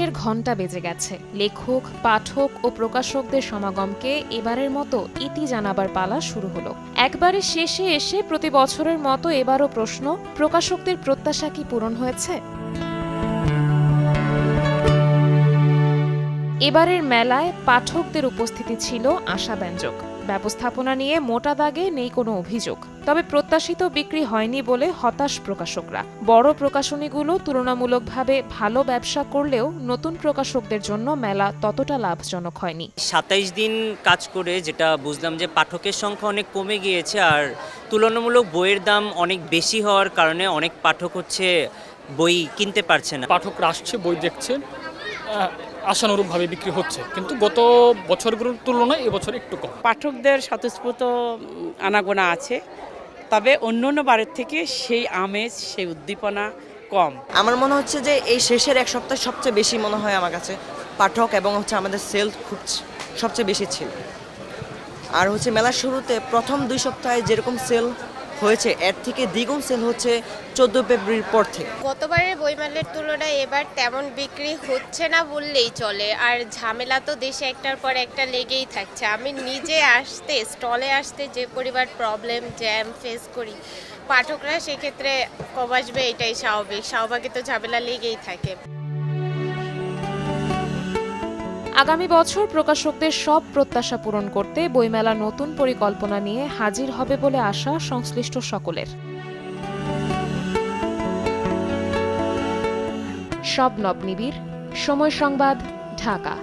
শেষের ঘণ্টা বেজে গেছে। লেখক, পাঠক ও প্রকাশকদের সমাগমকে এবারের মতো ইতি জানাবার পালা শুরু হলো। একবারে শেষে এসে প্রতি বছরের মতো এবারও প্রশ্ন, প্রকাশকদের প্রত্যাশা কি পূরণ হয়েছে? এবারের মেলায় পাঠকদের উপস্থিতি ছিল আশাব্যঞ্জক। ব্যবস্থাপনা নিয়ে মোটা দাগে নেই কোনো অভিযোগ। তবে প্রত্যাশিত বিক্রি হয়নি বলে হতাশ প্রকাশকরা। বড় প্রকাশনীগুলো তুলনামূলকভাবে ভালো ব্যবসা করলেও নতুন প্রকাশকদের জন্য মেলা ততটা লাভজনক হয়নি। ২৭ দিন কাজ করে যেটা বুঝলাম যে পাঠকের সংখ্যা অনেক কমে গিয়েছে, আর তুলনামূলক বইয়ের দাম অনেক বেশি হওয়ার কারণে অনেক পাঠক বই কিনতে পারছে না। পাঠকরা আসছে, বই দেখছে, আশানুরূপভাবে বিক্রি হচ্ছে, কিন্তু গত বছরগুলোর তুলনায় এবছর একটু কম। পাঠকদের স্বতঃস্ফূর্ত আনাগোনা আছে, তবে অন্য বারের থেকে সেই আমেজ, সেই উদ্দীপনা কম। আমার মনে হচ্ছে যে এই শেষের এক সপ্তাহ সবচেয়ে বেশি মনে হয় আমার কাছে পাঠক এবং আমাদের সেল খুব সবচেয়ে বেশি ছিল। আর মেলার শুরুতে প্রথম 2 সপ্তাহে যেরকম সেল হয়েছে এর থেকে দ্বিগুণ সেল হচ্ছে 14 ফেব্রুয়ারির পর থেকে। গতবারের বইমেলার তুলনায় এবার তেমন বিক্রি হচ্ছে না বললেই চলে। আর ঝামেলা তো দেশে একটার পর একটা লেগেই থাকছে। আমি নিজে স্টলে আসতে যে পরিবার প্রবলেম জ্যাম ফেস করি, পাঠকরা সেক্ষেত্রে কম আসবে, এটাই স্বাভাবিক তো ঝামেলা লেগেই থাকে। আগামী বছর প্রকাশকদের সব প্রত্যাশা পূরণ করতে বইমেলা নতুন পরিকল্পনা নিয়ে হাজির হবে বলে আশা সংশ্লিষ্ট সকলের। শবনব নিবিড়, সময় সংবাদ, ঢাকা।